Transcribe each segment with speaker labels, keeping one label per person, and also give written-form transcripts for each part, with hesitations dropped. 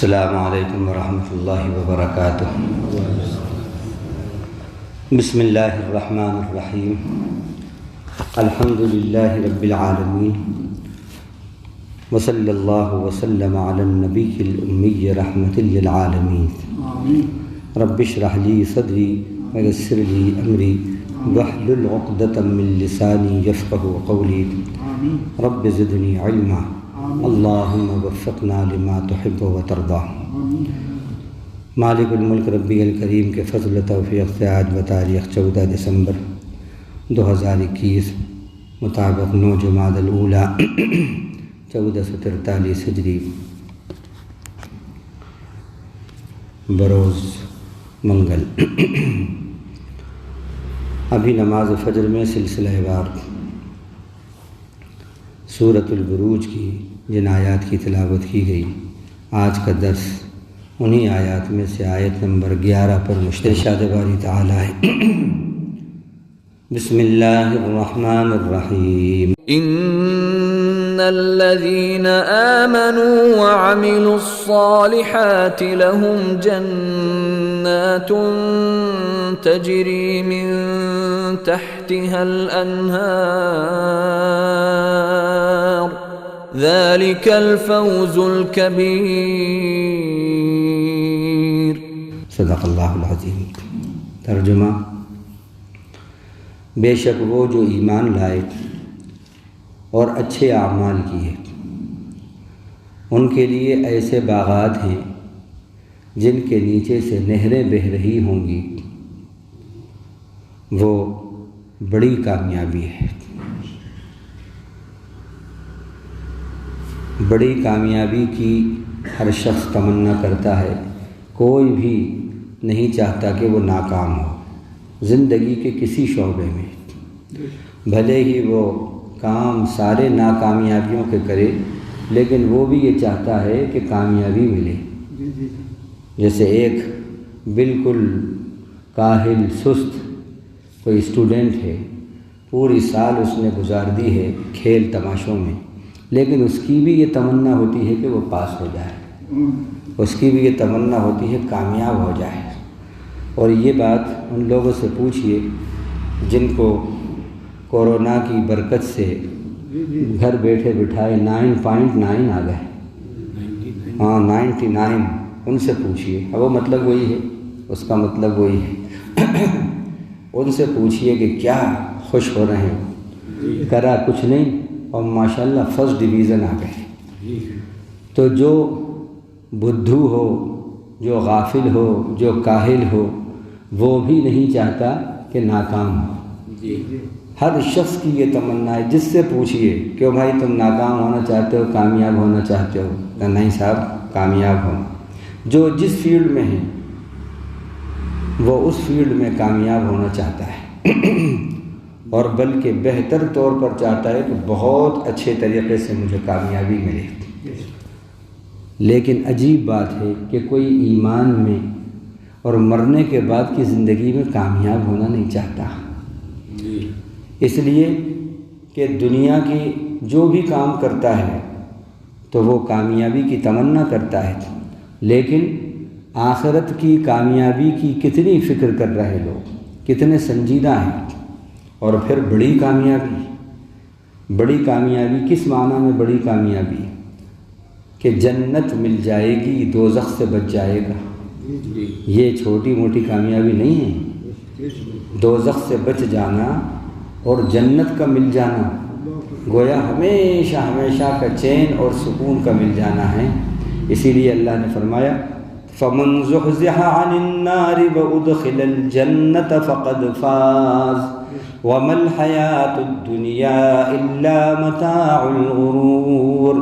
Speaker 1: السلام علیکم ورحمۃ اللہ وبرکاتہ۔ بسم اللہ الرحمن الرحیم۔ الحمد للہ رب العالمین، وصلی اللہ وسلم علی النبی الامی رحمۃ للعالمین۔ رب اشرح لی صدری ویسر لی امری واحلل عقدۃ من لسانی یفقہوا قولی۔ رب زدنی علما، اللہم وفقنا لما تحب و ترضی۔ مالک الملک ربی الکریم کے فضل و توفیق سے آج بتاریخ 14 دسمبر 2021 مطابق 9 جمادی الاولیٰ 1443 ہجری بروز منگل۔ ابھی نماز فجر میں سلسلہ وار سورۃ البروج کی جن آیات کی تلاوت کی گئی، آج کا درس انہی آیات میں سے آیت نمبر 11 پر مشتمل۔ ارشاد باری تعالیٰ ہے، بسم اللہ الرحمن الرحیم۔
Speaker 2: ان الذين آمنوا وعملوا الصالحات لهم جنات تجري من تحتها الأنهار ذلك الفوز الكبير۔
Speaker 1: صدق اللہ العظیم۔ ترجمہ: بے شک وہ جو ایمان لائے اور اچھے اعمال کیے، ان کے لیے ایسے باغات ہیں جن کے نیچے سے نہریں بہہ رہی ہوں گی، وہ بڑی کامیابی ہے۔ بڑی کامیابی کی ہر شخص تمنا کرتا ہے، کوئی بھی نہیں چاہتا کہ وہ ناکام ہو زندگی کے کسی شعبے میں، بھلے ہی وہ کام سارے ناکامیابیوں کے کرے، لیکن وہ بھی یہ چاہتا ہے کہ کامیابی ملے۔ جیسے ایک بالکل کاہل سست کوئی اسٹوڈنٹ ہے، پوری سال اس نے گزار دی ہے کھیل تماشوں میں، لیکن اس کی بھی یہ تمنا ہوتی ہے کہ وہ پاس ہو جائے، اس کی بھی یہ تمنا ہوتی ہے کامیاب ہو جائے۔ اور یہ بات ان لوگوں سے پوچھئے جن کو کورونا کی برکت سے گھر بیٹھے بٹھائے 9.9 آ گئے، 99، ان سے پوچھئے۔ اب وہ مطلب وہی ہے، اس کا مطلب وہی ہے۔ ان سے پوچھئے کہ کیا خوش ہو رہے ہیں؟ کرا کچھ نہیں اور ماشاءاللہ فرسٹ ڈویژن آ گئے۔ تو جو بدھو ہو، جو غافل ہو، جو کاہل ہو، وہ بھی نہیں چاہتا کہ ناکام ہو۔ ہر شخص کی یہ تمنا ہے، جس سے پوچھئے کہ بھائی تم ناکام ہونا چاہتے ہو، کامیاب ہونا چاہتے ہو؟ کہ نہیں صاحب، کامیاب ہو۔ جو جس فیلڈ میں ہے وہ اس فیلڈ میں کامیاب ہونا چاہتا ہے، اور بلکہ بہتر طور پر چاہتا ہے کہ بہت اچھے طریقے سے مجھے کامیابی ملے۔ لیکن عجیب بات ہے کہ کوئی ایمان میں اور مرنے کے بعد کی زندگی میں کامیاب ہونا نہیں چاہتا، اس لیے کہ دنیا کی جو بھی کام کرتا ہے تو وہ کامیابی کی تمنا کرتا ہے، لیکن آخرت کی کامیابی کی کتنی فکر کر رہے لوگ، کتنے سنجیدہ ہیں۔ اور پھر بڑی کامیابی کس معنی میں بڑی کامیابی؟ کہ جنت مل جائے گی، دوزخ سے بچ جائے گا۔ یہ چھوٹی موٹی کامیابی نہیں ہے۔ دوزخ سے بچ جانا اور جنت کا مل جانا گویا ہمیشہ ہمیشہ کا چین اور سکون کا مل جانا ہے۔ اسی لیے اللہ نے فرمایا، فَمَنْ زُحْزِحَ عَنِ النَّارِ وَأُدْخِلَ الْجَنَّةَ فَقَدْ فَازَ وَمَا الْحَيَاةُ الدُّنْيَا إِلَّا مَتَاعُ الْغُرُورِ۔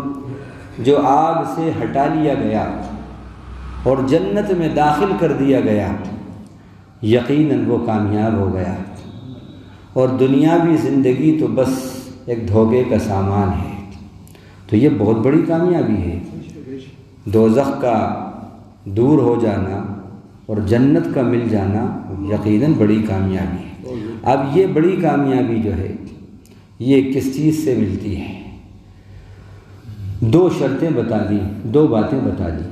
Speaker 1: جو آگ سے ہٹا لیا گیا اور جنت میں داخل کر دیا گیا، یقیناً وہ کامیاب ہو گیا، اور دنیاوی زندگی تو بس ایک دھوکے کا سامان ہے۔ تو یہ بہت بڑی کامیابی ہے، دوزخ کا دور ہو جانا اور جنت کا مل جانا یقیناً بڑی کامیابی ہے۔ اب یہ بڑی کامیابی جو ہے یہ کس چیز سے ملتی ہے؟ دو شرطیں بتا دیں، دو باتیں بتا دیں۔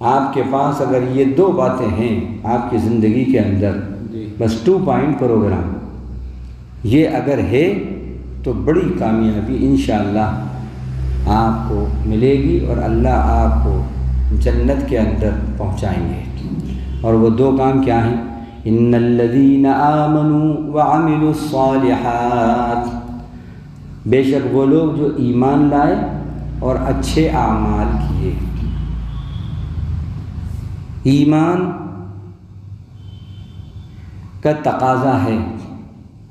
Speaker 1: آپ کے پاس اگر یہ 2 باتیں ہیں آپ کی زندگی کے اندر، بس 2 پوائنٹ پروگرام یہ اگر ہے تو بڑی کامیابی انشاءاللہ آپ کو ملے گی اور اللہ آپ کو جنت کے اندر پہنچائیں گے۔ اور وہ 2 کام کیا ہیں؟ ان الذین آمنوا وعملوا الصالحات، بے شک وہ لوگ جو ایمان لائے اور اچھے اعمال کیے۔ ایمان کا تقاضا ہے،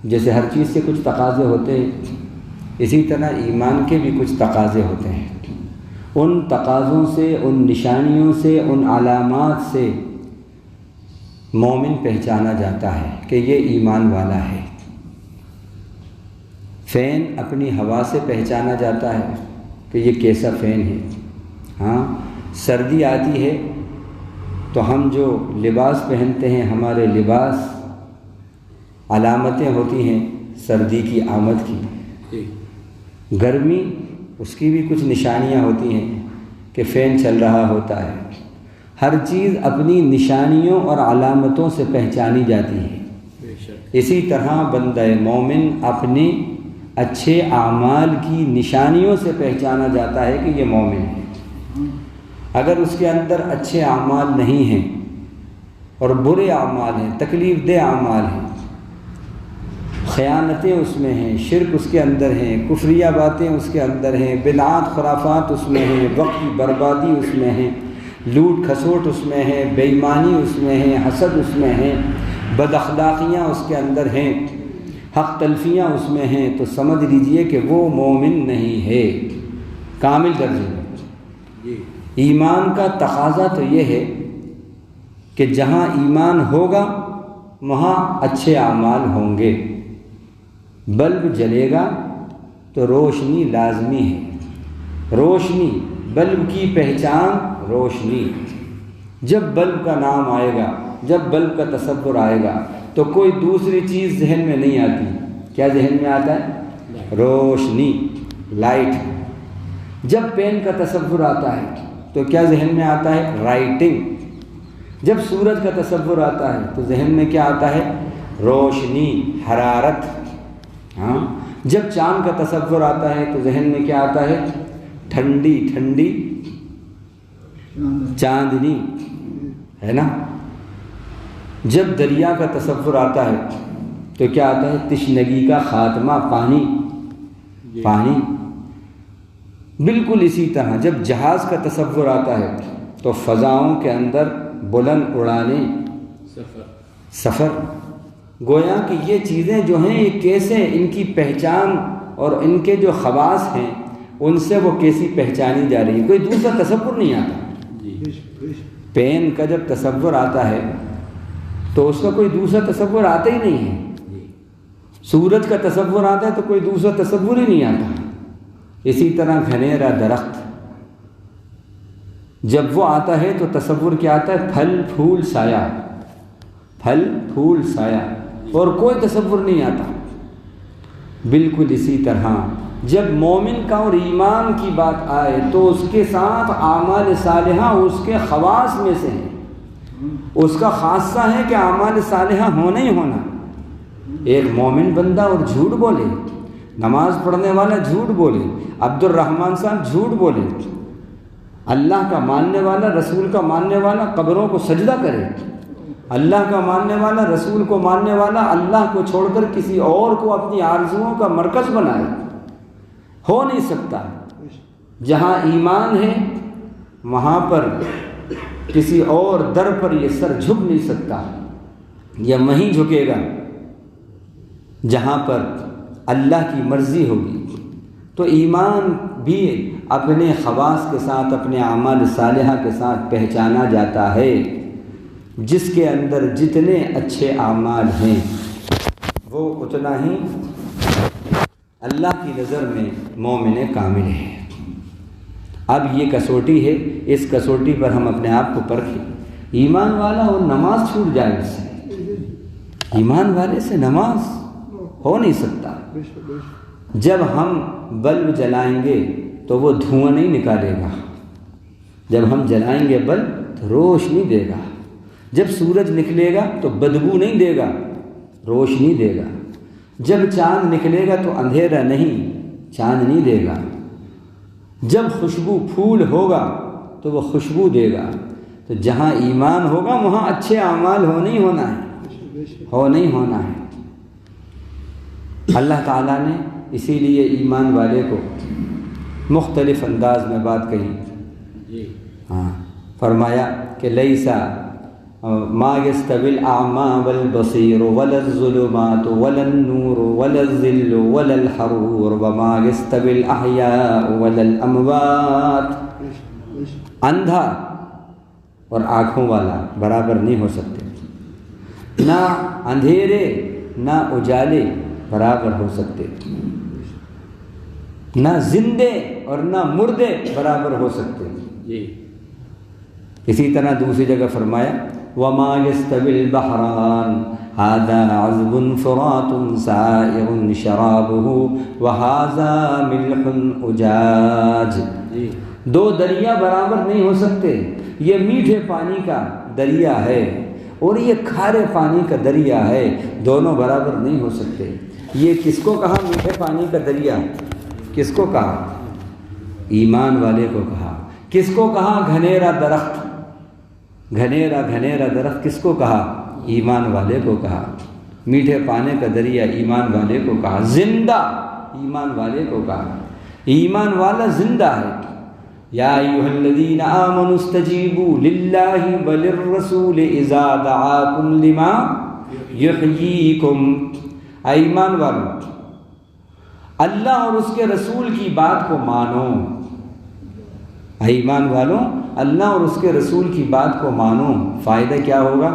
Speaker 1: جیسے ہر چیز سے کچھ تقاضے ہوتے ہیں، اسی طرح ایمان کے بھی کچھ تقاضے ہوتے ہیں۔ ان تقاضوں سے، ان نشانیوں سے، ان علامات سے مومن پہچانا جاتا ہے کہ یہ ایمان والا ہے۔ فین اپنی ہوا سے پہچانا جاتا ہے کہ یہ کیسا فین ہے۔ ہاں، سردی آتی ہے تو ہم جو لباس پہنتے ہیں، ہمارے لباس علامتیں ہوتی ہیں سردی کی آمد کی۔ گرمی، اس کی بھی کچھ نشانیاں ہوتی ہیں کہ فین چل رہا ہوتا ہے۔ ہر چیز اپنی نشانیوں اور علامتوں سے پہچانی جاتی ہے۔ اسی طرح بندہ مومن اپنے اچھے اعمال کی نشانیوں سے پہچانا جاتا ہے کہ یہ مومن ہے۔ اگر اس کے اندر اچھے اعمال نہیں ہیں اور برے اعمال ہیں، تکلیف دہ اعمال ہیں، خیانتیں اس میں ہیں، شرک اس کے اندر ہیں، کفریہ باتیں اس کے اندر ہیں، بدعات خرافات اس میں ہیں، وقت کی بربادی اس میں ہیں، لوٹ کھسوٹ اس میں ہے، بے ایمانی اس میں ہے، حسد اس میں ہے، بد اخلاقیاں اس کے اندر ہیں، حق تلفیاں اس میں ہیں، تو سمجھ لیجئے کہ وہ مومن نہیں ہے کامل درجے میں۔ ایمان کا تقاضا تو یہ ہے کہ جہاں ایمان ہوگا وہاں اچھے اعمال ہوں گے۔ بلب جلے گا تو روشنی لازمی ہے۔ روشنی، بلب کی پہچان روشنی۔ جب بلب کا نام آئے گا، جب بلب کا تصور آئے گا تو کوئی دوسری چیز ذہن میں نہیں آتی۔ کیا ذہن میں آتا ہے؟ روشنی، لائٹ۔ جب پین کا تصور آتا ہے تو کیا ذہن میں آتا ہے؟ رائٹنگ۔ جب سورج کا تصور آتا ہے تو ذہن میں کیا آتا ہے؟ روشنی، حرارت۔ ہاں، جب چاند کا تصور آتا ہے تو ذہن میں کیا آتا ہے؟ ٹھنڈی ٹھنڈی چاندنی، ہے نا۔ جب دریا کا تصور آتا ہے تو کیا آتا ہے؟ تشنگی کا خاتمہ، پانی پانی۔ بالکل اسی طرح جب جہاز کا تصور آتا ہے تو فضاؤں کے اندر بلند اڑانے، سفر۔ گویا کہ یہ چیزیں جو ہیں یہ کیسے ان کی پہچان اور ان کے جو خواص ہیں ان سے وہ کیسی پہچانی جا رہی ہے، کوئی دوسرا تصور نہیں آتا۔ پین کا جب تصور آتا ہے تو اس کا کوئی دوسرا تصور آتا ہی نہیں ہے۔ سورج کا تصور آتا ہے تو کوئی دوسرا تصور ہی نہیں آتا۔ اسی طرح گھنیرا درخت جب وہ آتا ہے تو تصور کیا آتا ہے؟ پھل پھول سایہ، پھل پھول سایہ، اور کوئی تصور نہیں آتا۔ بالکل اسی طرح جب مومن کا اور ایمان کی بات آئے تو اس کے ساتھ اعمال صالحہ اس کے خواص میں سے ہیں۔ اس کا خاصہ ہے کہ اعمال صالحہ ہونا ہی ہونا۔ ایک مومن بندہ اور جھوٹ بولے، نماز پڑھنے والا جھوٹ بولے، عبد الرحمن صاحب جھوٹ بولے، اللہ کا ماننے والا، رسول کا ماننے والا قبروں کو سجدہ کرے، اللہ کا ماننے والا، رسول کو ماننے والا اللہ کو چھوڑ کر کسی اور کو اپنی آرزوؤں کا مرکز بنائے، ہو نہیں سکتا۔ جہاں ایمان ہے وہاں پر کسی اور در پر یہ سر جھک نہیں سکتا، یہ وہیں جھکے گا جہاں پر اللہ کی مرضی ہوگی۔ تو ایمان بھی اپنے خواص کے ساتھ، اپنے اعمال صالحہ کے ساتھ پہچانا جاتا ہے۔ جس کے اندر جتنے اچھے اعمال ہیں وہ اتنا ہی اللہ کی نظر میں مومن کامل ہے۔ اب یہ کسوٹی ہے، اس کسوٹی پر ہم اپنے آپ کو پرکھیں۔ ایمان والا اور نماز چھوٹ جائے اس سے، ایمان والے سے نماز ہو نہیں سکتا۔ جب ہم بلب جلائیں گے تو وہ دھواں نہیں نکالے گا، جب ہم جلائیں گے بلب تو روشنی دے گا. جب سورج نکلے گا تو بدبو نہیں دے گا، روشنی دے گا. جب چاند نکلے گا تو اندھیرا نہیں، چاندنی دے گا. جب خوشبو پھول ہوگا تو وہ خوشبو دے گا. تو جہاں ایمان ہوگا وہاں اچھے اعمال ہو نہیں ہونا ہے. اللہ تعالیٰ نے اسی لیے ایمان والے کو مختلف انداز میں بات کہی. فرمایا کہ لیسا ما یستوی الاعمی والبصیر ولا الظلمات ولا النور ولا الظل ولا الحرور وما یستوی الاحیاء ولا الاموات. اندھا اور آنکھوں والا برابر نہیں ہو سکتے، نہ اندھیرے نہ اجالے برابر ہو سکتے، نہ زندے اور نہ مردے برابر ہو سکتے. اسی طرح دوسری جگہ فرمایا وما يستوي البحران هذا عذب فرات سائغ شرابه وهذا ملح اجاج. دو دریا برابر نہیں ہو سکتے. یہ میٹھے پانی کا دریا ہے اور یہ کھارے پانی کا دریا ہے، دونوں برابر نہیں ہو سکتے. یہ کس کو کہا میٹھے پانی کا دریا؟ کس کو کہا؟ ایمان والے کو کہا. کس کو کہا گھنیرا درخت؟ گھنیرا درخت کس کو کہا؟ ایمان والے کو کہا. میٹھے پانی کا دریا ایمان والے کو کہا. زندہ ایمان والے کو کہا. ایمان والا زندہ ہے. یا ایھا الذین آمنوا استجیبوا للہ وللرسول اذا دعاکم لما یحییکم. ایمان والو اللہ اور اس کے رسول کی بات کو مانو. ایمان والو اللہ اور اس کے رسول کی بات کو مانو. فائدہ کیا ہوگا؟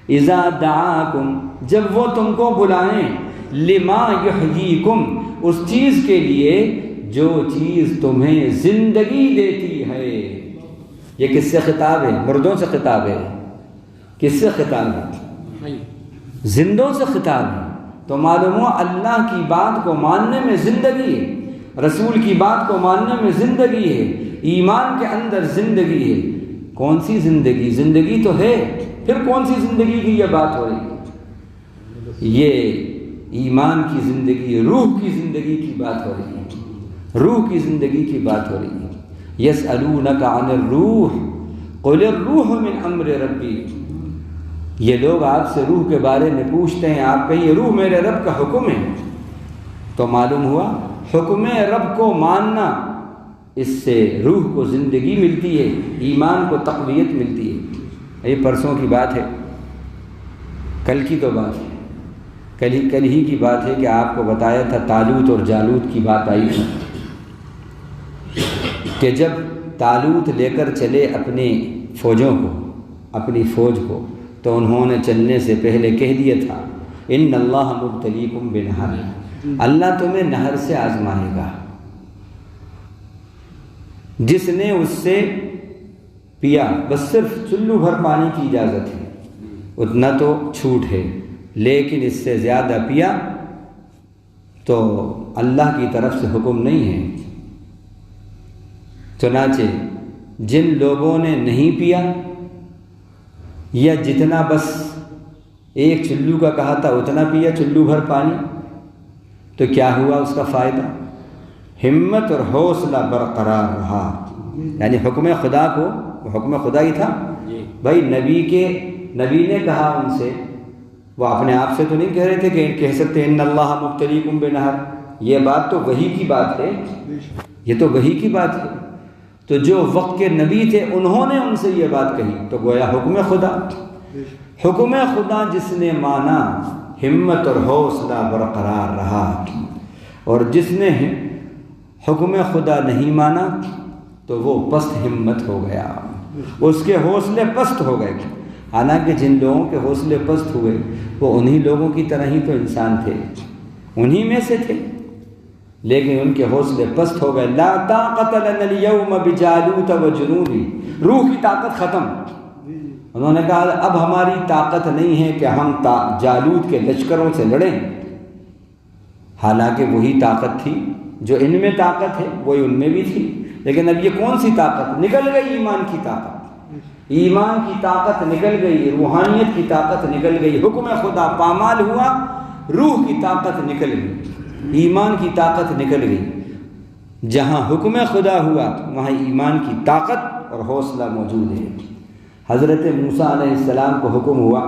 Speaker 1: اذا دعاکم جب وہ تم کو بلائیں، لما یحییکم اس چیز کے لیے جو چیز تمہیں زندگی دیتی ہے. یہ کس سے خطاب ہے؟ مردوں سے خطاب ہے. کس سے خطاب ہے؟ زندوں سے خطاب ہے. تو معلوم ہوا اللہ کی بات کو ماننے میں زندگی ہے، رسول کی بات کو ماننے میں زندگی ہے، ایمان کے اندر زندگی ہے. کون سی زندگی؟ زندگی تو ہے، پھر کون سی زندگی کی یہ بات ہو رہی ہے؟ یہ ایمان کی زندگی، روح کی زندگی کی بات ہو رہی ہے. روح کی زندگی کی بات ہو رہی ہے. یسألونک عن الروح قل الروح من امر ربی. یہ لوگ آپ سے روح کے بارے میں پوچھتے ہیں، آپ کہیں یہ روح میرے رب کا حکم ہے. تو معلوم ہوا حکم رب کو ماننا، اس سے روح کو زندگی ملتی ہے، ایمان کو تقویت ملتی ہے. یہ پرسوں کی بات ہے، کل کی تو بات ہے، کل ہی کی بات ہے کہ آپ کو بتایا تھا طالوت اور جالوت کی بات آئی تھی کہ جب طالوت لے کر چلے اپنی فوجوں کو، اپنی فوج کو، تو انہوں نے چلنے سے پہلے کہہ دیا تھا ان اللہ مبتلیکم بنہر، اللہ تمہیں نہر سے آزمائے گا. جس نے اس سے پیا، بس صرف چلو بھر پانی کی اجازت ہے، اتنا تو چھوٹ ہے، لیکن اس سے زیادہ پیا تو اللہ کی طرف سے حکم نہیں ہے. چنانچہ جن لوگوں نے نہیں پیا یا جتنا بس ایک چلو کا کہا تھا اتنا پیا، چلو بھر پانی، تو کیا ہوا اس کا فائدہ؟ ہمت اور حوصلہ برقرار رہا. یعنی حکم خدا کو، حکم خدا ہی تھا بھائی. نبی نے کہا ان سے، وہ اپنے آپ سے تو نہیں کہہ رہے تھے کہ کہہ سکتے ان اللہ مبتلیکم بنہر. یہ بات تو وحی کی بات ہے، یہ تو وحی کی بات ہے. تو جو وقت کے نبی تھے انہوں نے ان سے یہ بات کہی، تو گویا حکم خدا جس نے مانا ہمت اور حوصلہ برقرار رہا، اور جس نے حکم خدا نہیں مانا تو وہ پست ہمت ہو گیا، اس کے حوصلے پست ہو گئے. حالانکہ جن لوگوں کے حوصلے پست ہوئے وہ انہی لوگوں کی طرح ہی تو انسان تھے، انہی میں سے تھے، لیکن ان کے حوصلے پست ہو گئے. لا طاقت لنا اليوم بجالوت وجنودی، روح کی طاقت ختم. انہوں نے کہا اب ہماری طاقت نہیں ہے کہ ہم جالوت کے لشکروں سے لڑیں. حالانکہ وہی طاقت تھی جو ان میں طاقت ہے، وہی ان میں بھی تھی، لیکن اب یہ کون سی طاقت؟ نکل گئی ایمان کی طاقت. ایمان کی طاقت نکل گئی، روحانیت کی طاقت نکل گئی، حکم خدا پامال ہوا، روح کی طاقت نکل گئی، ایمان کی طاقت نکل گئی۔ جہاں حکم خدا ہوا وہاں ایمان کی طاقت اور حوصلہ موجود ہے۔ حضرت موسیٰ علیہ السلام کو حکم ہوا،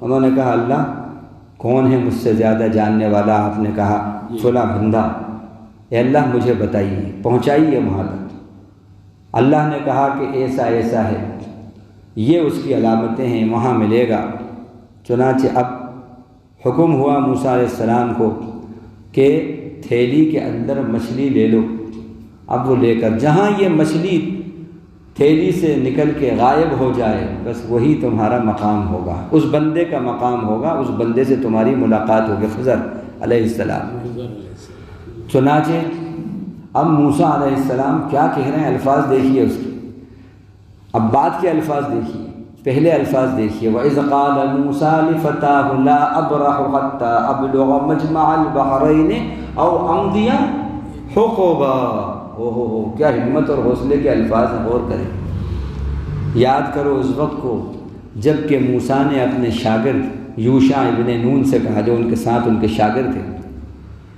Speaker 1: انہوں نے کہا اللہ کون ہے مجھ سے زیادہ جاننے والا؟ آپ نے کہا فلاں بندہ۔ اے اللہ مجھے بتائیے، پہنچائیے وہاں تک۔ اللہ نے کہا کہ ایسا ایسا ہے، یہ اس کی علامتیں ہیں، وہاں ملے گا۔ چنانچہ اب حکم ہوا موسیٰ علیہ السلام کو کہ تھیلی کے اندر مچھلی لے لو۔ اب وہ لے کر جہاں یہ مچھلی تھیلی سے نکل کے غائب ہو جائے بس وہی تمہارا مقام ہوگا، اس بندے کا مقام ہوگا، اس بندے سے تمہاری ملاقات ہوگی، خضر علیہ السلام۔ چنانچہ اب موسیٰ علیہ السلام کیا کہہ رہے ہیں، الفاظ دیکھیے اس کے، اب بات کے الفاظ دیکھیے، پہلے الفاظ دیکھیے، وَإِذْ قَالَ مُوسَىٰ لِفَتَاهُ لَا أَبْرَحُ حَتَّىٰ أَبْلُغَ مَجْمَعَ الْبَحْرَيْنِ أَوْ أَمْضِيَ حُقُبًا۔ کیا ہمت اور حوصلے کے الفاظ ہیں، غور کریں۔ یاد کرو اس وقت کو جب کہ موسیٰ نے اپنے شاگرد یوشع ابن نون سے کہا، جو ان کے ساتھ ان کے شاگرد تھے،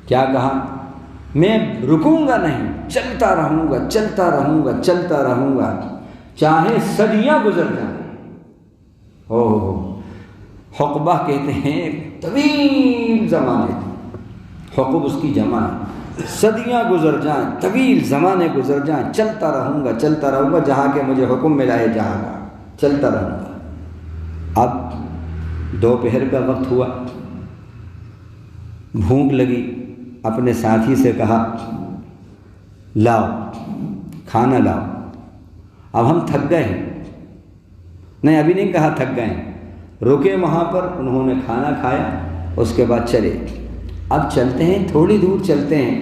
Speaker 1: کیا کہا؟ میں رکوں گا نہیں، چلتا رہوں گا، چلتا رہوں گا، چلتا رہوں گا، چاہے صدیاں گزر جائیں۔ حقبہ کہتے ہیں طویل زمانے، حقب اس کی جمع ہے، صدیاں گزر جائیں، طویل زمانے گزر جائیں، چلتا رہوں گا، چلتا رہوں گا، جہاں کہ مجھے حکم ملا ہے جہاں کا چلتا رہوں گا۔ اب دوپہر کا وقت ہوا، بھوک لگی، اپنے ساتھی سے کہا لاؤ کھانا لاؤ، اب ہم تھک گئے ہیں۔ نہیں ابھی نہیں کہا تھک گئے ہیں، رکے وہاں پر، انہوں نے کھانا کھایا، اس کے بعد چلے۔ اب چلتے ہیں، تھوڑی دور چلتے ہیں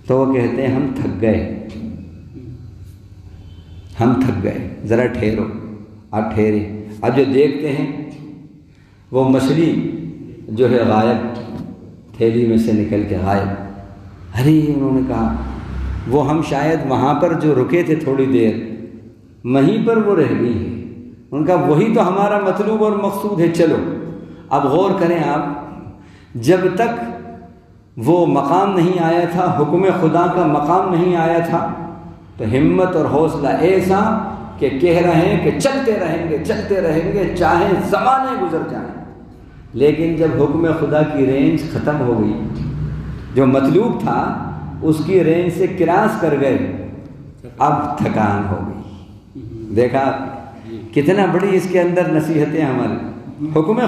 Speaker 1: تو وہ کہتے ہیں ہم تھک گئے، ہم تھک گئے، ذرا ٹھہرو۔ اب ٹھہرے، اب جو دیکھتے ہیں وہ مچھلی جو ہے غائب، تھیلی میں سے نکل کے غائب۔ ارے انہوں نے کہا وہ ہم شاید وہاں پر جو رکے تھے تھوڑی دیر وہیں پر وہ رہ گئی ہے۔ ان کا وہی تو ہمارا مطلوب اور مقصود ہے، چلو۔ اب غور کریں آپ، جب تک وہ مقام نہیں آیا تھا، حکم خدا کا مقام نہیں آیا تھا، تو ہمت اور حوصلہ ایسا کہ کہہ رہے ہیں کہ چلتے رہیں گے، چلتے رہیں گے، چاہے زمانے گزر جائیں۔ لیکن جب حکم خدا کی رینج ختم ہو گئی، جو مطلوب تھا اس کی رینج سے کراس کر گئے، اب تھکان ہو گئی۔ دیکھا کتنا بڑی اس کے اندر نصیحتیں ہماری۔ حکم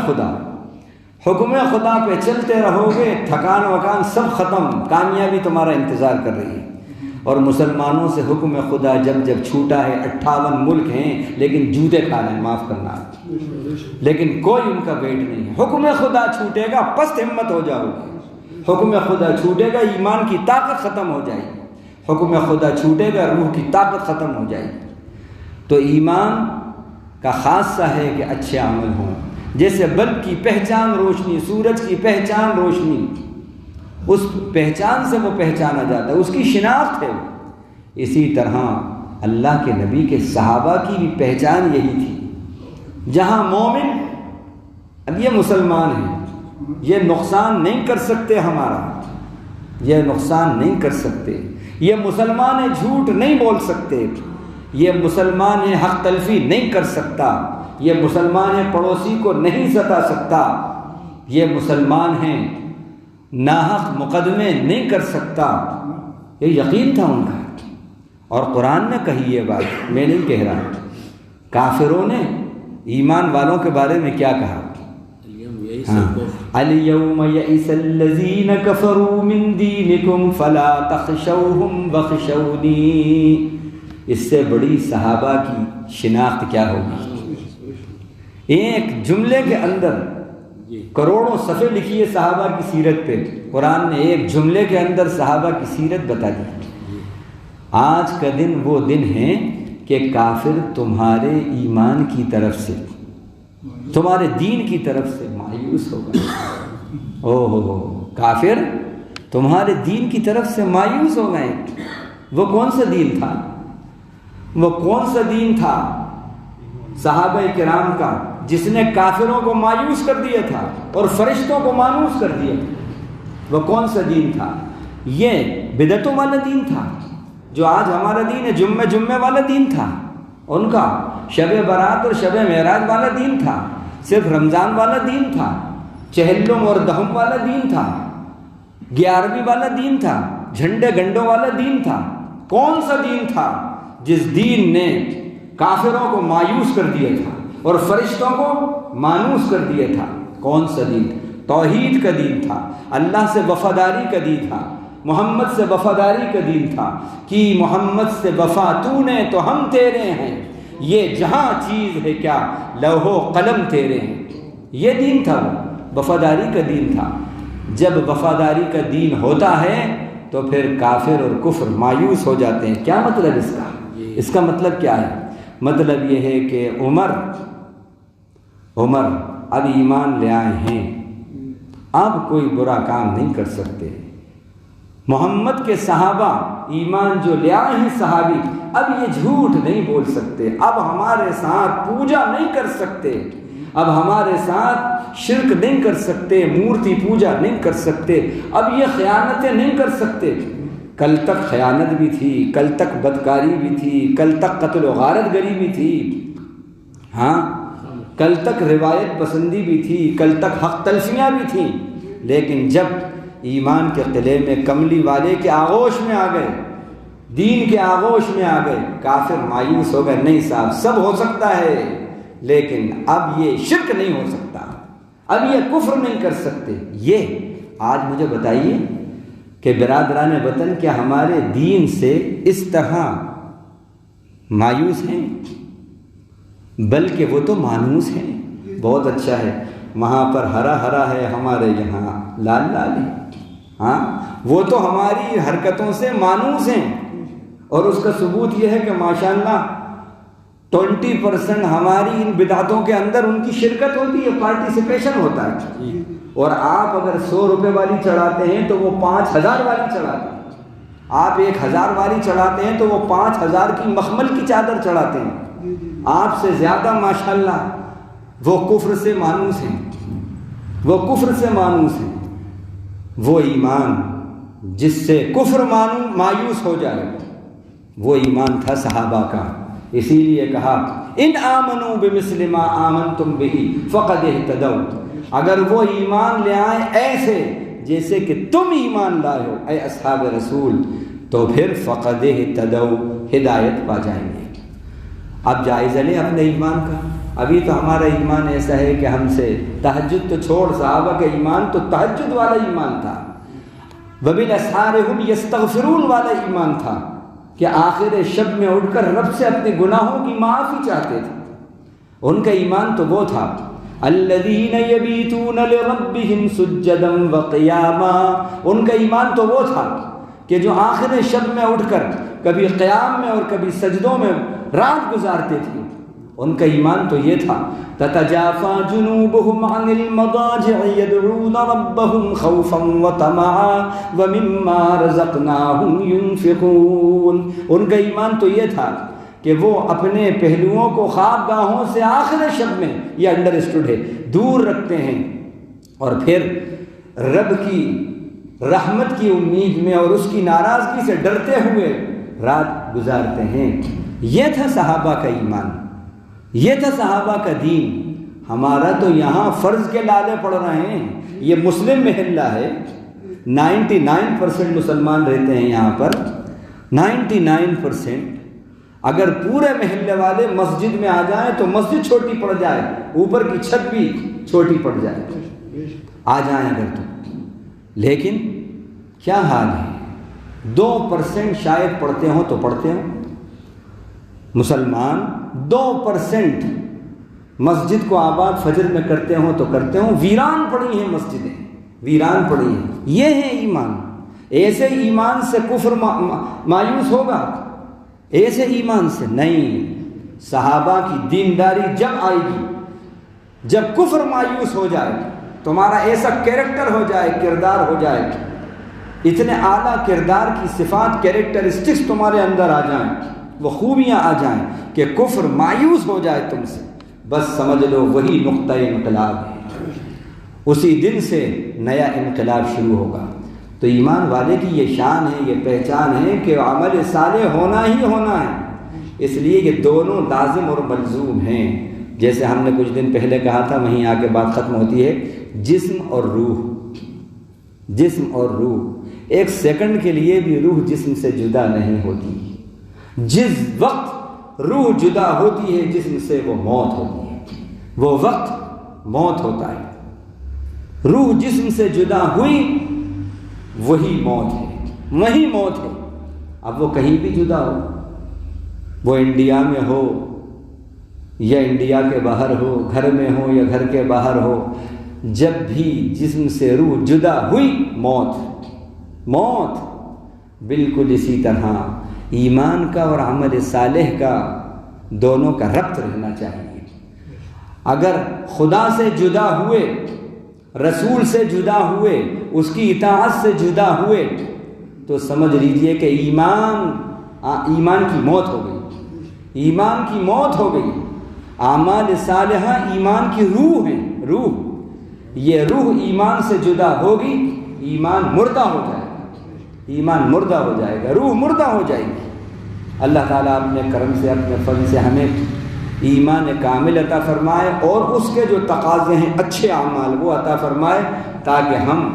Speaker 1: خدا پہ چلتے رہو گے، تھکان وکان سب ختم، کامیابی تمہارا انتظار کر رہی ہے۔ اور مسلمانوں سے حکم خدا جب جب چھوٹا ہے، 58 ملک ہیں لیکن جوتے کھا رہے ہیں، معاف کرنا، لیکن کوئی ان کا ویٹ نہیں ہے۔ حکم خدا چھوٹے گا پست ہمت ہو جاؤ گے، حکم خدا چھوٹے گا ایمان کی طاقت ختم ہو جائے گی، حکم خدا چھوٹے گا روح کی طاقت ختم ہو جائے گی۔ تو ایمان کا خاصہ ہے کہ اچھے عمل ہوں، جیسے بلب کی پہچان روشنی، سورج کی پہچان روشنی، اس پہچان سے وہ پہچانا جاتا ہے، اس کی شناخت ہے۔ اسی طرح اللہ کے نبی کے صحابہ کی بھی پہچان یہی تھی۔ جہاں مومن، اب یہ مسلمان ہیں، یہ نقصان نہیں کر سکتے ہمارا، یہ نقصان نہیں کر سکتے، یہ مسلمان ہیں جھوٹ نہیں بول سکتے، یہ مسلمان ہے حق تلفی نہیں کر سکتا، یہ مسلمان ہے پڑوسی کو نہیں ستا سکتا، یہ مسلمان ہیں ناحق مقدمے نہیں کر سکتا۔ یہ یقین تھا ان کا، اور قرآن نے کہی یہ بات، میں نہیں کہہ رہا۔ کافروں نے ایمان والوں کے بارے میں کیا کہا؟ اليوم يئس الذين كفروا من دينكم فلا تخشوهم واخشوني۔ اس سے بڑی صحابہ کی شناخت کیا ہوگی؟ ایک جملے کے اندر کروڑوں صفحے لکھی ہے صحابہ کی سیرت پہ، قرآن نے ایک جملے کے اندر صحابہ کی سیرت بتا دی۔ آج کا دن وہ دن ہے کہ کافر تمہارے ایمان کی طرف سے، تمہارے دین کی طرف سے مایوس ہوگا۔ کافر تمہارے دین کی طرف سے مایوس ہو گئے۔ وہ کون سا دین تھا؟ وہ کون سا دین تھا صحابہ کرام کا جس نے کافروں کو مایوس کر دیا تھا اور فرشتوں کو مانوس کر دیا تھا، وہ کون سا دین تھا؟ یہ بدعتوں والا دین تھا جو آج ہمارا دین ہے، جمعے والا دین تھا، ان کا شب برات اور شب معراج والا دین تھا، صرف رمضان والا دین تھا، چہلم اور دہم والا دین تھا، 11ویں والا دین تھا، جھنڈے گھنٹوں والا دین تھا۔ کون سا دین تھا جس دین نے کافروں کو مایوس کر دیا تھا اور فرشتوں کو مانوس کر دیا تھا؟ کون سا دین؟ توحید کا دین تھا، اللہ سے وفاداری کا دین تھا، محمد سے وفاداری کا دین تھا کہ محمد سے وفا تو نے تو ہم تیرے ہیں، یہ جہاں چیز ہے کیا لوح و قلم تیرے ہیں۔ یہ دین تھا، وفاداری کا دین تھا۔ جب وفاداری کا دین ہوتا ہے تو پھر کافر اور کفر مایوس ہو جاتے ہیں۔ کیا مطلب اس کا؟ اس کا مطلب کیا ہے؟ مطلب یہ ہے کہ عمر اب ایمان لے آئے ہیں، اب کوئی برا کام نہیں کر سکتے۔ محمد کے صحابہ ایمان جو لے آئے ہیں صحابی، اب یہ جھوٹ نہیں بول سکتے، اب ہمارے ساتھ پوجا نہیں کر سکتے، اب ہمارے ساتھ شرک نہیں کر سکتے، مورتی پوجا نہیں کر سکتے، اب یہ خیانتیں نہیں کر سکتے۔ کل تک خیانت بھی تھی، کل تک بدکاری بھی تھی، کل تک قتل و غارت گری بھی تھی، ہاں کل تک روایت پسندی بھی تھی، کل تک حق تلفیاں بھی تھیں، لیکن جب ایمان کے قلعے میں کملی والے کے آغوش میں آ گئے، دین کے آغوش میں آ گئے، کافر مایوس ہو گئے۔ نہیں صاحب، سب ہو سکتا ہے لیکن اب یہ شرک نہیں ہو سکتا، اب یہ کفر نہیں کر سکتے۔ یہ آج مجھے بتائیے کہ برادران وطن کیا ہمارے دین سے اس طرح مایوس ہیں؟ بلکہ وہ تو مانوس ہیں۔ بہت اچھا ہے، وہاں پر ہرا ہرا ہے، ہمارے یہاں لال لال ہے۔ ہاں وہ تو ہماری حرکتوں سے مانوس ہیں، اور اس کا ثبوت یہ ہے کہ ماشاءاللہ 20% ہماری ان بدعتوں کے اندر ان کی شرکت ہوتی ہے، پارٹیسپیشن ہوتا ہے۔ اور آپ اگر 100 روپے والی چڑھاتے ہیں تو وہ 5000 والی چڑھاتے ہیں، آپ 1000 والی چڑھاتے ہیں تو وہ 5000 کی مخمل کی چادر چڑھاتے ہیں۔ آپ سے زیادہ ماشاءاللہ وہ کفر سے مانوس ہیں، وہ کفر سے مانوس ہیں۔ وہ ایمان جس سے کفر مایوس ہو جائے وہ ایمان تھا صحابہ کا۔ اسی لیے کہا ان آمنوا بمثل ما آمنتم بہ فقد اہتدوا، اگر وہ ایمان لے آئیں ایسے جیسے کہ تم ایمان لائے ہو اے اصحاب رسول، تو پھر فقد اہتدوا، ہدایت پا جائیں گے۔ اب جائزہ لیں اپنے ایمان کا۔ ابھی تو ہمارا ایمان ایسا ہے کہ ہم سے تہجد تو چھوڑ، صحابہ کا ایمان تو تہجد والا ایمان تھا، وبالاسحار هم یستغفرون والا ایمان تھا کہ آخر شب میں اٹھ کر رب سے اپنے گناہوں کی معافی چاہتے تھے۔ ان کا ایمان تو وہ تھا الذین یبیتون لربہم سجدا وقیاما، ان کا ایمان تو وہ تھا کہ جو آخر شب میں اٹھ کر کبھی قیام میں اور کبھی سجدوں میں رات گزارتے تھے۔ ان کا ایمان تو یہ تھا تتجافا جنوبہم عن المضاجع یدعون ربہم خوفا وطمعا ومما رزقناہم ينفقون۔ ان کا ایمان تو یہ تھا کہ وہ اپنے پہلوؤں کو خواب گاہوں سے آخر شب میں، یہ انڈرسٹوڈ ہے، دور رکھتے ہیں، اور پھر رب کی رحمت کی امید میں اور اس کی ناراضگی سے ڈرتے ہوئے رات گزارتے ہیں۔ یہ تھا صحابہ کا ایمان، یہ تھا صحابہ کا دین۔ ہمارا تو یہاں فرض کے لالے پڑ رہے ہیں۔ یہ مسلم محلہ ہے، 99% مسلمان رہتے ہیں یہاں پر، 99%۔ اگر پورے محلے والے مسجد میں آ جائیں تو مسجد چھوٹی پڑ جائے، اوپر کی چھت بھی چھوٹی پڑ جائے، آ جائیں اگر تو۔ لیکن کیا حال ہے؟ 2% شاید پڑھتے ہوں تو پڑھتے ہوں مسلمان، 2% مسجد کو آباد فجر میں کرتے ہوں تو کرتے ہوں۔ ویران پڑی ہیں مسجدیں، ویران پڑی ہیں۔ یہ ہے ایمان۔ ایسے ایمان سے کفر مایوس ہوگا؟ ایسے ایمان سے نہیں۔ صحابہ کی دینداری جب آئے گی، جب کفر مایوس ہو جائے، تمہارا ایسا کیریکٹر ہو جائے، کردار ہو جائے، اتنے اعلیٰ کردار کی صفات، کیریکٹرسٹکس تمہارے اندر آ جائیں، وہ خوبیاں آ جائیں کہ کفر مایوس ہو جائے تم سے، بس سمجھ لو وہی نقطہ انقلاب ہے، اسی دن سے نیا انقلاب شروع ہوگا۔ تو ایمان والے کی یہ شان ہے، یہ پہچان ہے کہ عمل صالح ہونا ہی ہونا ہے، اس لیے یہ دونوں لازم اور ملزوم ہیں۔ جیسے ہم نے کچھ دن پہلے کہا تھا، وہیں آ کے بات ختم ہوتی ہے، جسم اور روح، جسم اور روح، ایک سیکنڈ کے لیے بھی روح جسم سے جدا نہیں ہوتی۔ جس وقت روح جدا ہوتی ہے جسم سے وہ موت ہوتی ہے، وہ وقت موت ہوتا ہے۔ روح جسم سے جدا ہوئی وہی موت ہے، وہی موت ہے۔ اب وہ کہیں بھی جدا ہو، وہ انڈیا میں ہو یا انڈیا کے باہر ہو، گھر میں ہو یا گھر کے باہر ہو، جب بھی جسم سے روح جدا ہوئی موت، موت۔ بالکل اسی طرح ایمان کا اور عمل صالح کا دونوں کا ربط رہنا چاہیے۔ اگر خدا سے جدا ہوئے، رسول سے جدا ہوئے، اس کی اطاعت سے جدا ہوئے، تو سمجھ لیجئے کہ ایمان کی موت ہو گئی، ایمان کی موت ہو گئی۔ اعمال صالحہ ایمان کی روح ہیں، روح، یہ روح ایمان سے جدا ہوگی، ایمان مردہ ہو جائے گا، ایمان مردہ ہو جائے گا، روح مردہ ہو جائے گی۔ اللہ تعالیٰ اپنے کرم سے، اپنے فضل سے ہمیں ایمان کامل عطا فرمائے اور اس کے جو تقاضے ہیں اچھے اعمال وہ عطا فرمائے، تاکہ ہم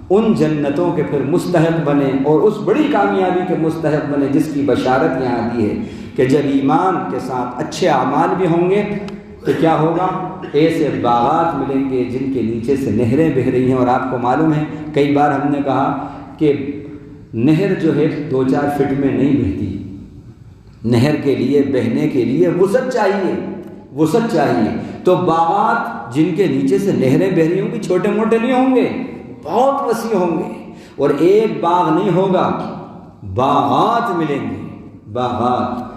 Speaker 1: ان جنتوں کے پھر مستحق بنیں اور اس بڑی کامیابی کے مستحق بنیں جس کی بشارت یہاں دی ہے کہ جب ایمان کے ساتھ اچھے اعمال بھی ہوں گے تو کیا ہوگا، ایسے باغات ملیں گے جن کے نیچے سے نہریں بہہ رہی ہیں۔ اور آپ کو معلوم ہے کئی بار ہم نے کہا کہ نہر جو ہے 2-4 فٹ میں نہیں بہتی، نہر کے لیے بہنے کے لیے وسعت چاہیے، وسعت چاہیے۔ تو باغات جن کے نیچے سے نہریں بہ رہی ہوں گی چھوٹے موٹے نہیں ہوں گے، بہت وسیع ہوں گے، اور ایک باغ نہیں ہوگا، باغات ملیں گے، باغات۔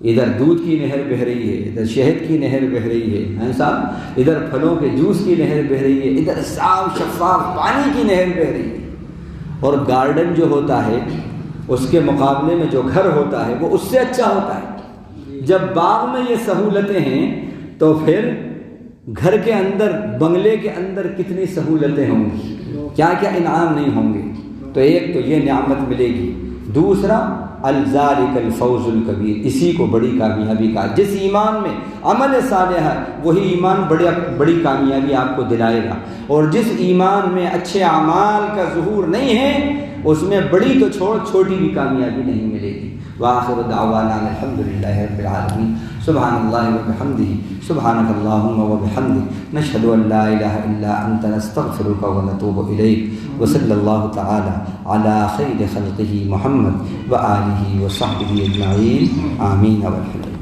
Speaker 1: ادھر دودھ کی نہر بہہ رہی ہے، ادھر شہد کی نہر بہہ رہی ہے صاحب، ادھر پھلوں کے جوس کی نہر بہہ رہی ہے، ادھر صاف شفاف پانی کی نہر بہہ رہی ہے۔ اور گارڈن جو ہوتا ہے اس کے مقابلے میں جو گھر ہوتا ہے وہ اس سے اچھا ہوتا ہے۔ جب باغ میں یہ سہولتیں ہیں تو پھر گھر کے اندر، بنگلے کے اندر کتنی سہولتیں ہوں گی، کیا کیا انعام نہیں ہوں گے۔ تو ایک تو یہ نعمت ملے گی، دوسرا الذالک الفوز الکبیر، اسی کو بڑی کامیابی کہا۔ جس ایمان میں عمل صالح ہے وہی ایمان بڑی کامیابی آپ کو دلائے گا، اور جس ایمان میں اچھے اعمال کا ظہور نہیں ہے اس میں بڑی تو چھوٹی بھی کامیابی نہیں ملے گی۔ وآخر دعوانا الحمدللہ رب العالمین، سبحان اللہ وبحمدہ، سبحانک اللہم وبحمدک، نشہد ان لا الہ الا انت، نستغفرک ونتوب الیک، وصلی اللہ تعالی علی خیر خلقہ محمد وآلہ وصحبہ اجمعین، آمین والحمد۔